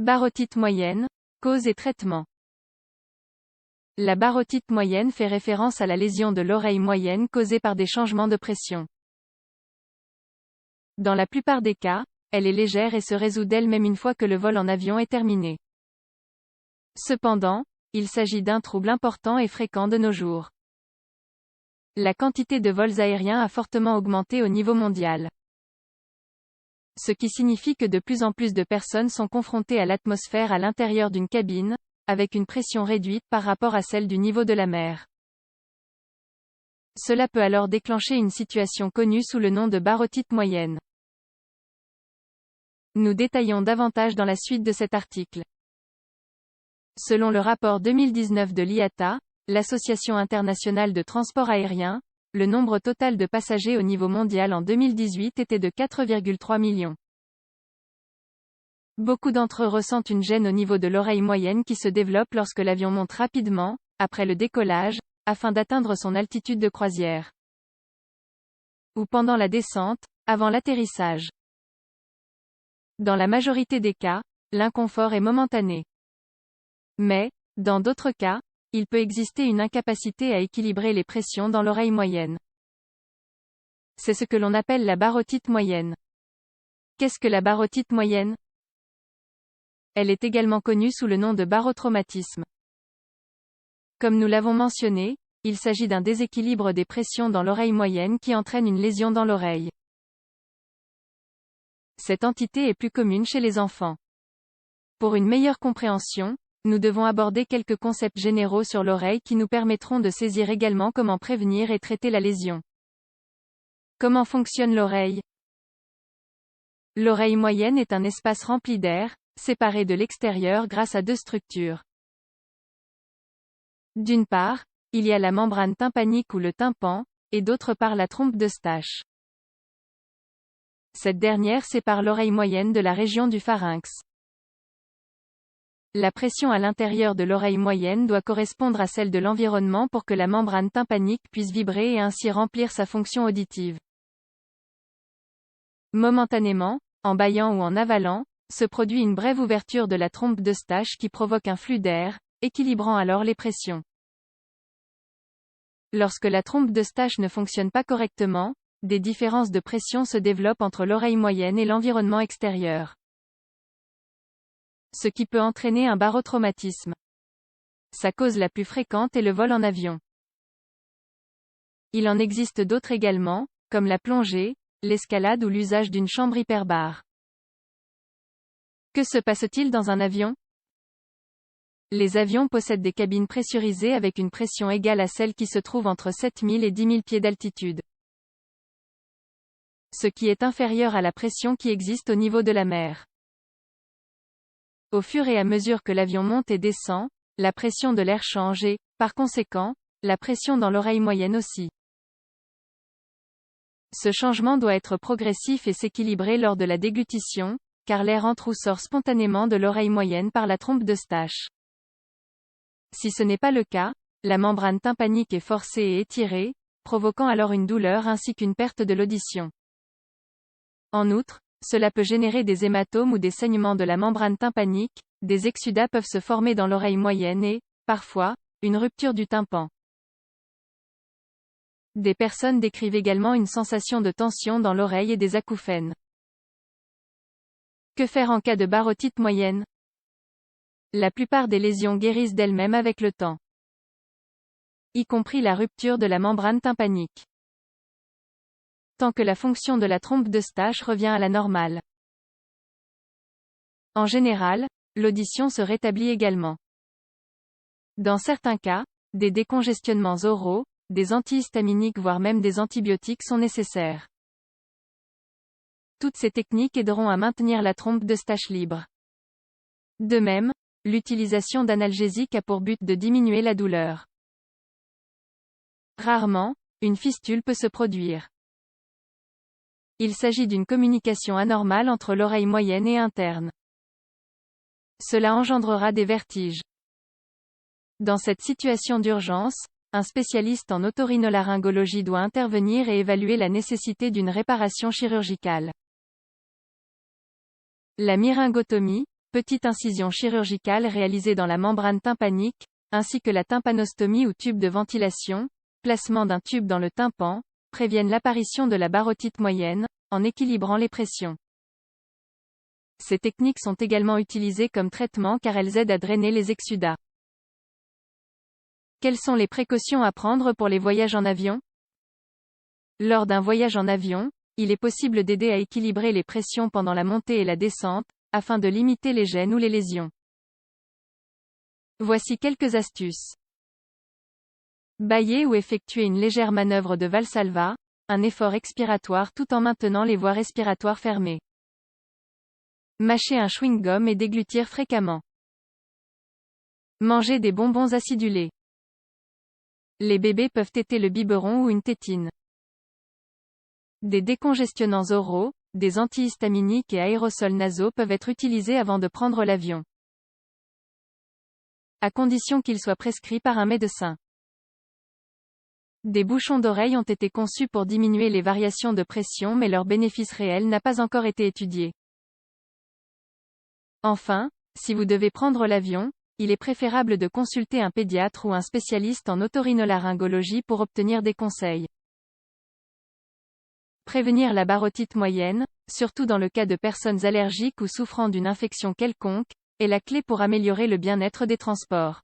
Barotite moyenne, cause et traitement. La barotite moyenne fait référence à la lésion de l'oreille moyenne causée par des changements de pression. Dans la plupart des cas, elle est légère et se résout d'elle-même une fois que le vol en avion est terminé. Cependant, il s'agit d'un trouble important et fréquent de nos jours. La quantité de vols aériens a fortement augmenté au niveau mondial. Ce qui signifie que de plus en plus de personnes sont confrontées à l'atmosphère à l'intérieur d'une cabine, avec une pression réduite par rapport à celle du niveau de la mer. Cela peut alors déclencher une situation connue sous le nom de barotite moyenne. Nous détaillons davantage dans la suite de cet article. Selon le rapport 2019 de l'IATA, l'Association internationale de transport aérien, le nombre total de passagers au niveau mondial en 2018 était de 4,3 millions. Beaucoup d'entre eux ressentent une gêne au niveau de l'oreille moyenne qui se développe lorsque l'avion monte rapidement, après le décollage, afin d'atteindre son altitude de croisière. Ou pendant la descente, avant l'atterrissage. Dans la majorité des cas, l'inconfort est momentané. Mais, dans d'autres cas, il peut exister une incapacité à équilibrer les pressions dans l'oreille moyenne. C'est ce que l'on appelle la barotite moyenne. Qu'est-ce que la barotite moyenne? Elle est également connue sous le nom de barotraumatisme. Comme nous l'avons mentionné, il s'agit d'un déséquilibre des pressions dans l'oreille moyenne qui entraîne une lésion dans l'oreille. Cette entité est plus commune chez les enfants. Pour une meilleure compréhension, nous devons aborder quelques concepts généraux sur l'oreille qui nous permettront de saisir également comment prévenir et traiter la lésion. Comment fonctionne l'oreille? L'oreille moyenne est un espace rempli d'air, séparé de l'extérieur grâce à deux structures. D'une part, il y a la membrane tympanique ou le tympan, et d'autre part la trompe d'Eustache. Cette dernière sépare l'oreille moyenne de la région du pharynx. La pression à l'intérieur de l'oreille moyenne doit correspondre à celle de l'environnement pour que la membrane tympanique puisse vibrer et ainsi remplir sa fonction auditive. Momentanément, en bâillant ou en avalant, se produit une brève ouverture de la trompe d'Eustache qui provoque un flux d'air, équilibrant alors les pressions. Lorsque la trompe d'Eustache ne fonctionne pas correctement, des différences de pression se développent entre l'oreille moyenne et l'environnement extérieur. Ce qui peut entraîner un barotraumatisme. Sa cause la plus fréquente est le vol en avion. Il en existe d'autres également, comme la plongée, l'escalade ou l'usage d'une chambre hyperbare. Que se passe-t-il dans un avion? Les avions possèdent des cabines pressurisées avec une pression égale à celle qui se trouve entre 7000 et 10 000 pieds d'altitude. Ce qui est inférieur à la pression qui existe au niveau de la mer. Au fur et à mesure que l'avion monte et descend, la pression de l'air change et, par conséquent, la pression dans l'oreille moyenne aussi. Ce changement doit être progressif et s'équilibrer lors de la déglutition, car l'air entre ou sort spontanément de l'oreille moyenne par la trompe d'Eustache. Si ce n'est pas le cas, la membrane tympanique est forcée et étirée, provoquant alors une douleur ainsi qu'une perte de l'audition. En outre, cela peut générer des hématomes ou des saignements de la membrane tympanique, des exsudats peuvent se former dans l'oreille moyenne et, parfois, une rupture du tympan. Des personnes décrivent également une sensation de tension dans l'oreille et des acouphènes. Que faire en cas de barotite moyenne? La plupart des lésions guérissent d'elles-mêmes avec le temps, y compris la rupture de la membrane tympanique. Tant que la fonction de la trompe d'Eustache revient à la normale. En général, l'audition se rétablit également. Dans certains cas, des décongestionnements oraux, des antihistaminiques voire même des antibiotiques sont nécessaires. Toutes ces techniques aideront à maintenir la trompe d'Eustache libre. De même, l'utilisation d'analgésiques a pour but de diminuer la douleur. Rarement, une fistule peut se produire. Il s'agit d'une communication anormale entre l'oreille moyenne et interne. Cela engendrera des vertiges. Dans cette situation d'urgence, un spécialiste en otorhinolaryngologie doit intervenir et évaluer la nécessité d'une réparation chirurgicale. La myringotomie, petite incision chirurgicale réalisée dans la membrane tympanique, ainsi que la tympanostomie ou tube de ventilation, placement d'un tube dans le tympan, préviennent l'apparition de la barotite moyenne, en équilibrant les pressions. Ces techniques sont également utilisées comme traitement car elles aident à drainer les exsudats. Quelles sont les précautions à prendre pour les voyages en avion? Lors d'un voyage en avion, il est possible d'aider à équilibrer les pressions pendant la montée et la descente, afin de limiter les gênes ou les lésions. Voici quelques astuces. Bâiller ou effectuer une légère manœuvre de Valsalva, un effort expiratoire tout en maintenant les voies respiratoires fermées. Mâcher un chewing-gum et déglutir fréquemment. Manger des bonbons acidulés. Les bébés peuvent téter le biberon ou une tétine. Des décongestionnants oraux, des antihistaminiques et aérosols nasaux peuvent être utilisés avant de prendre l'avion, à condition qu'ils soient prescrits par un médecin. Des bouchons d'oreille ont été conçus pour diminuer les variations de pression mais leur bénéfice réel n'a pas encore été étudié. Enfin, si vous devez prendre l'avion, il est préférable de consulter un pédiatre ou un spécialiste en otorhinolaryngologie pour obtenir des conseils. Prévenir la barotite moyenne, surtout dans le cas de personnes allergiques ou souffrant d'une infection quelconque, est la clé pour améliorer le bien-être des transports.